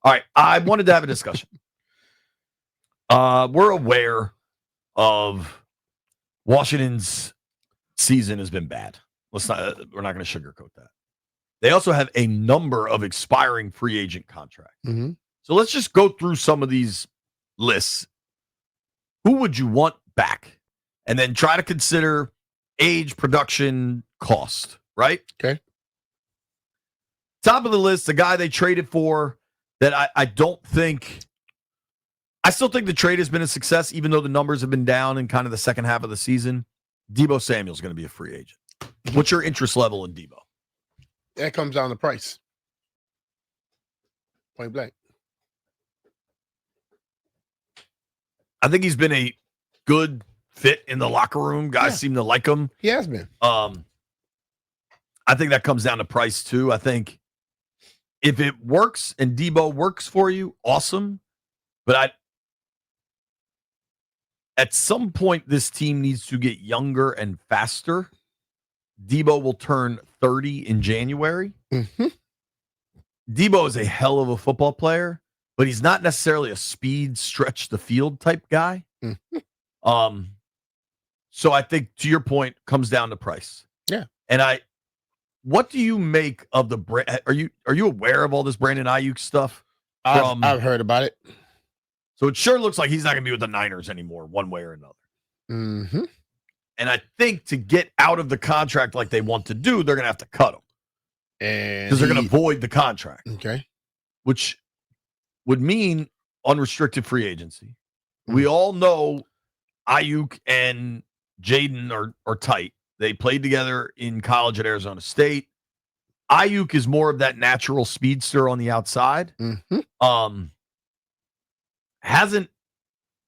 All right, I wanted to have a discussion. We're aware of Washington's season has been bad. We're not going to sugarcoat that. They also have a number of expiring free agent contracts. Mm-hmm. So let's just go through some of these lists. Who would you want back? And then try to consider age, production, cost, right? Okay. Top of the list, the guy they traded for that I don't think – I still think the trade has been a success, even though the numbers have been down in kind of the second half of the season. Deebo Samuel's going to be a free agent. What's your interest level in Deebo? That comes down to price. Point blank. I think he's been a good fit in the locker room. Guys seem to like him. He has been. I think that comes down to price, too. I think if it works and Deebo works for you, awesome. But at some point, this team needs to get younger and faster. Deebo will turn 30 in January. Mm-hmm. Deebo is a hell of a football player, but he's not necessarily a speed stretch the field type guy. Mm-hmm. So I think, to your point, comes down to price. Yeah. And what do you make of the brand? Are you aware of all this Brandon Aiyuk stuff? I've heard about it. So it sure looks like he's not going to be with the Niners anymore, one way or another. Mm-hmm. And I think to get out of the contract like they want to do, they're going to have to cut him. Because they're going to void the contract. Okay. Which would mean unrestricted free agency. Mm-hmm. We all know Aiyuk and Jaden are tight. They played together in college at Arizona State. Aiyuk is more of that natural speedster on the outside. Mm-hmm. Hasn't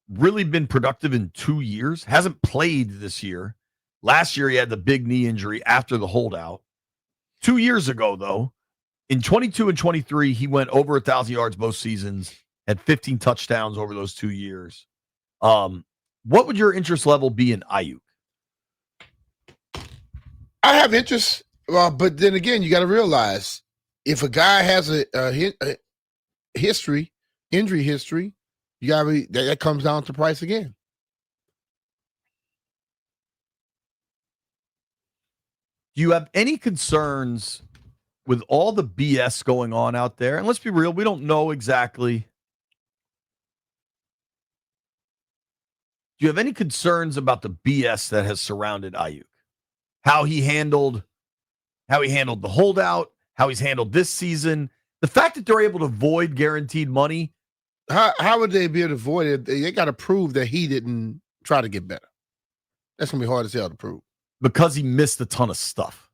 really been productive in 2 years. Hasn't played this year. Last year, he had the big knee injury after the holdout. 2 years ago, though, in 22 and 23, he went over 1,000 yards both seasons, had 15 touchdowns over those 2 years. What would your interest level be in Aiyuk? I have interest, but then again, you got to realize if a guy has a history, injury history, you got to that comes down to price again. Do you have any concerns with all the BS going on out there? And let's be real, we don't know exactly. Do you have any concerns about the BS that has surrounded Aiyuk? How he handled the holdout, how he's handled this season. The fact that they're able to void guaranteed money. How would they be able to avoid it? They got to prove that he didn't try to get better. That's going to be hard as hell to prove. Because he missed a ton of stuff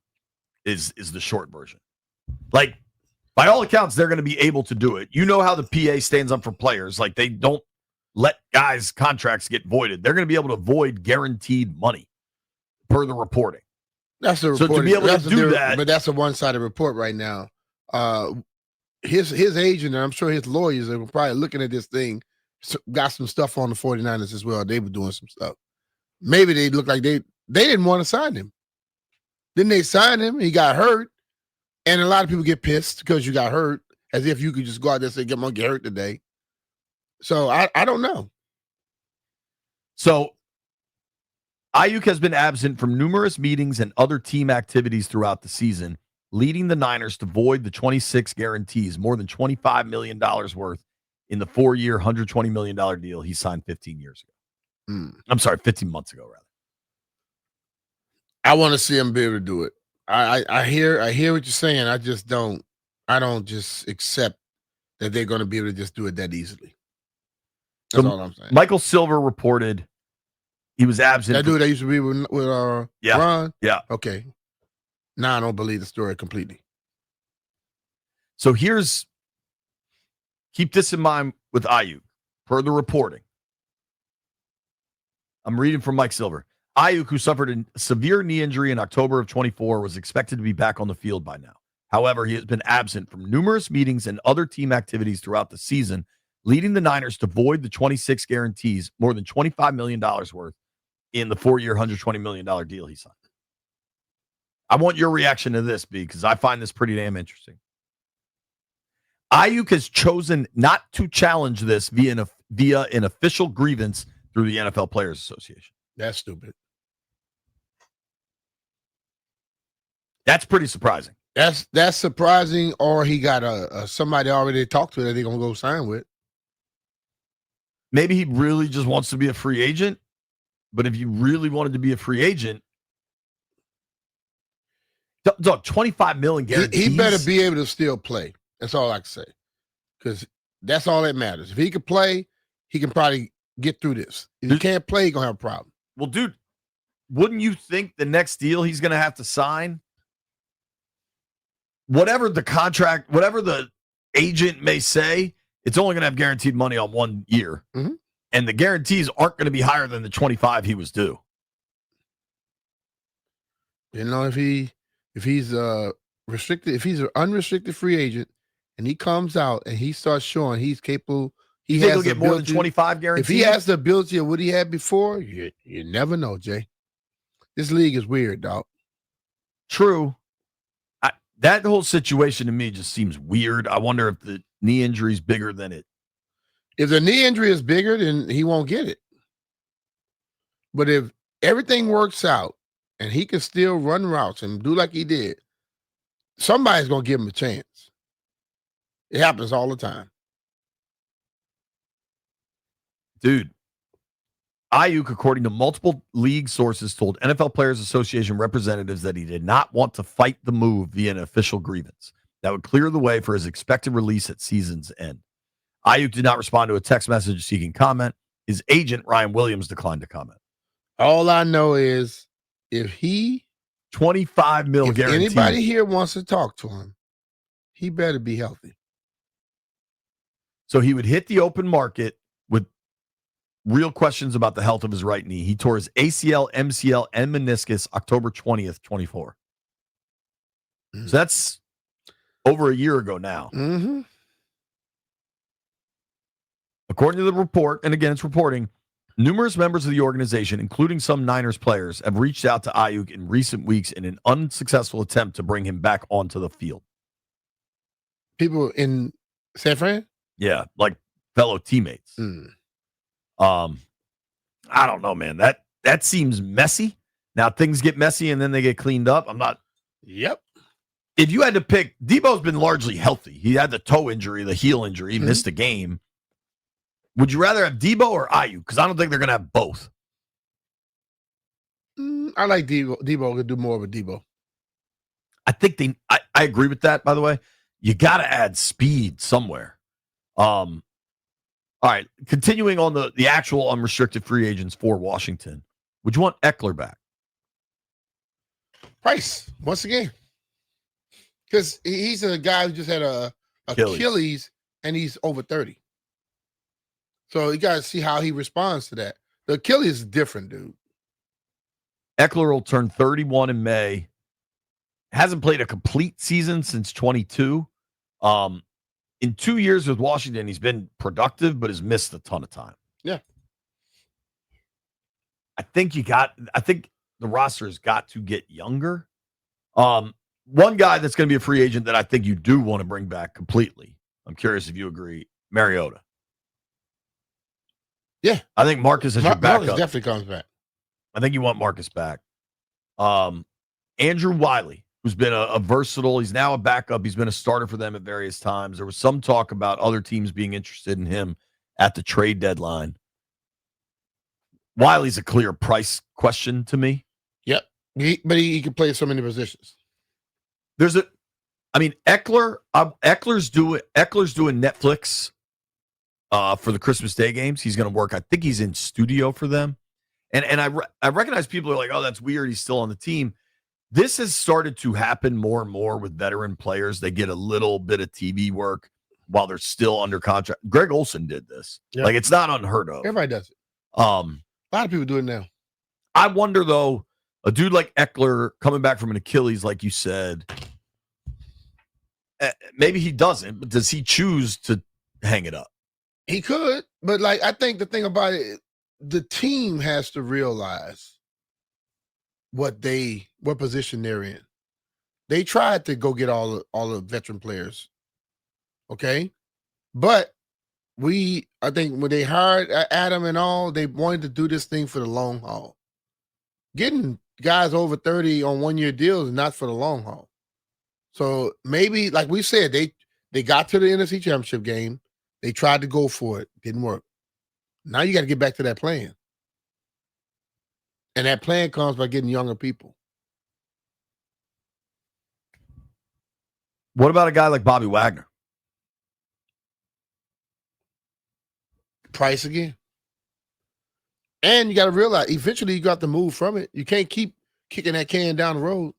is the short version. Like, by all accounts, they're going to be able to do it. You know how the PA stands up for players. Like, they don't let guys' contracts get voided. They're going to be able to void guaranteed money per the reporting. That's the report. So to be able to do that. But that's a one-sided report right now. His agent, and I'm sure his lawyers are probably looking at this thing, got some stuff on the 49ers as well. They were doing some stuff. Maybe they look like they didn't want to sign him. Then they signed him. He got hurt. And a lot of people get pissed because you got hurt, as if you could just go out there and say, I'm going to get hurt today. So I don't know. So Aiyuk has been absent from numerous meetings and other team activities throughout the season, leading the Niners to void the 26 guarantees, more than $25 million worth in the 4-year, $120 million deal he signed 15 years ago. I'm sorry, 15 months ago, rather. I want to see him be able to do it. I hear what you're saying. I don't just accept that they're going to be able to just do it that easily. That's all I'm saying. Michael Silver reported he was absent. That dude that used to be with Ron? Yeah. Okay. Now I don't believe the story completely. So keep this in mind with Aiyuk. Per the reporting, I'm reading from Mike Silver. Aiyuk, who suffered a severe knee injury in October of 24, was expected to be back on the field by now. However, he has been absent from numerous meetings and other team activities throughout the season, leading the Niners to void the 26 guarantees, more than $25 million worth, in the 4-year, $120 million deal he signed. I want your reaction to this, B, because I find this pretty damn interesting. Aiyuk has chosen not to challenge this via an official grievance through the NFL Players Association. That's stupid. That's pretty surprising. That's surprising, or he got a somebody already talked to that they're gonna go sign with. Maybe he really just wants to be a free agent. But if you really wanted to be a free agent, dog, $25 million guarantees. He better be able to still play. That's all I can say. Because that's all that matters. If he can play, he can probably get through this. If he can't play, he's gonna have a problem. Well, dude, wouldn't you think the next deal he's gonna have to sign, whatever the contract, whatever the agent may say, it's only gonna have guaranteed money on 1 year. Mm-hmm. And the guarantees aren't going to be higher than the 25 he was due. You know, if he's restricted, if he's an unrestricted free agent and he comes out and he starts showing he's capable, you think he'll get more than 25 guaranteed? If he has the ability of what he had before, you never know, Jay. This league is weird, dog. True. That whole situation to me just seems weird. I wonder if the knee injury is bigger than it. If the knee injury is bigger, then he won't get it. But if everything works out and he can still run routes and do like he did, somebody's going to give him a chance. It happens all the time. Dude, Aiyuk, according to multiple league sources, told NFL Players Association representatives that he did not want to fight the move via an official grievance. That would clear the way for his expected release at season's end. Aiyuk did not respond to a text message seeking comment. His agent, Ryan Williams, declined to comment. All I know is if he $25 million guaranteed. Anybody here wants to talk to him, he better be healthy. So he would hit the open market with real questions about the health of his right knee. He tore his ACL, MCL, and meniscus October 20th, 24. So that's over a year ago now. Mm-hmm. According to the report, and again, it's reporting, numerous members of the organization, including some Niners players, have reached out to Aiyuk in recent weeks in an unsuccessful attempt to bring him back onto the field. People in San Fran? Yeah, like fellow teammates. I don't know, man. That seems messy. Now things get messy and then they get cleaned up. I'm not. Yep. If you had to pick, Deebo's been largely healthy. He had the toe injury, the heel injury. He missed a game. Would you rather have Deebo or Aiyuk? Because I don't think they're going to have both. I like Deebo. Deebo could do more of a Deebo. I think I agree with that, by the way. You got to add speed somewhere. All right. Continuing on the actual unrestricted free agents for Washington. Would you want Eckler back? Price, once again. Because he's a guy who just had a Achilles and he's over 30. So you got to see how he responds to that. The Achilles is different, dude. Eckler will turn 31 in May. Hasn't played a complete season since 22. In 2 years with Washington, he's been productive, but has missed a ton of time. Yeah. I think the roster has got to get younger. One guy that's going to be a free agent that I think you do want to bring back completely. I'm curious if you agree. Mariota. Yeah. I think Marcus is your backup. Marcus definitely comes back. I think you want Marcus back. Andrew Wiley, who's been a versatile. He's now a backup. He's been a starter for them at various times. There was some talk about other teams being interested in him at the trade deadline. Wiley's a clear price question to me. Yep. But he can play so many positions. Eckler's doing Netflix for the Christmas Day games. He's going to work. I think he's in studio for them. And I recognize people are like, oh, that's weird. He's still on the team. This has started to happen more and more with veteran players. They get a little bit of TV work while they're still under contract. Greg Olsen did this. Yep. Like, it's not unheard of. Everybody does it. A lot of people do it now. I wonder, though, a dude like Eckler coming back from an Achilles, like you said, maybe he doesn't, but does he choose to hang it up? He could, but I think the thing about it, the team has to realize what position they're in. They tried to go get all the veteran players Okay. But I think when they hired Adam and all, they wanted to do this thing for the long haul. Getting guys over 30 on 1-year deals is not for the long haul. So maybe, like we said, they got to the NFC Championship game. They tried to go for it. Didn't work. Now you got to get back to that plan. And that plan comes by getting younger people. What about a guy like Bobby Wagner? Price again. And you got to realize, eventually you got to move from it. You can't keep kicking that can down the road.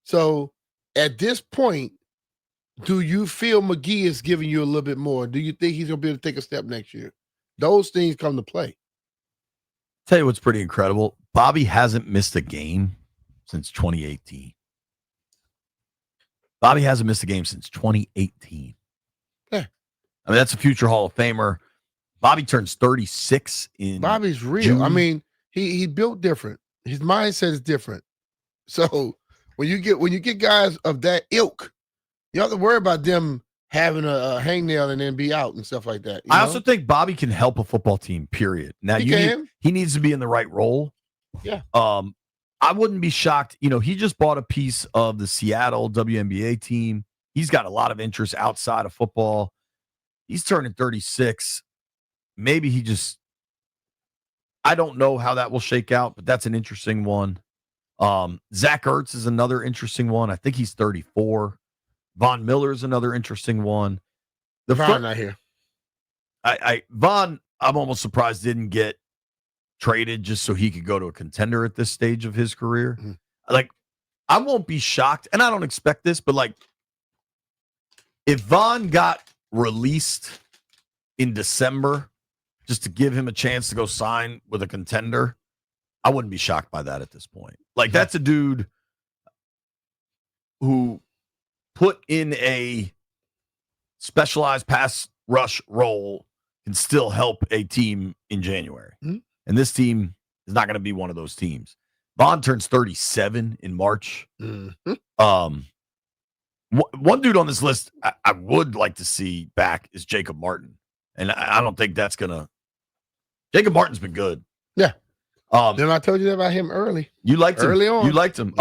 So at this point, do you feel McGee is giving you a little bit more? Do you think he's going to be able to take a step next year? Those things come to play. Tell you what's pretty incredible. Bobby hasn't missed a game since 2018. Bobby hasn't missed a game since 2018. Yeah. I mean, that's a future Hall of Famer. Bobby turns 36 in Bobby's real. June. I mean, he built different. His mindset is different. So when you get guys of that ilk, you don't have to worry about them having a hangnail and then be out and stuff like that. I also think Bobby can help a football team, period. Now, he needs to be in the right role. Yeah. I wouldn't be shocked. He just bought a piece of the Seattle WNBA team. He's got a lot of interest outside of football. He's turning 36. Maybe I don't know how that will shake out, but that's an interesting one. Zach Ertz is another interesting one. I think he's 34. Von Miller is another interesting one. Von not here. Von, I'm almost surprised didn't get traded just so he could go to a contender at this stage of his career. Mm-hmm. Like, I won't be shocked, and I don't expect this, but like, if Von got released in December just to give him a chance to go sign with a contender, I wouldn't be shocked by that at this point. Like, that's a dude who put in a specialized pass rush role can still help a team in January. Mm-hmm. And this team is not going to be one of those teams. Vaughn turns 37 in March. Mm-hmm. One dude on this list I would like to see back is Jacob Martin. And I don't think that's going to. Jacob Martin's been good. Yeah. Then I told you about him early. You liked him. Early on. You liked him.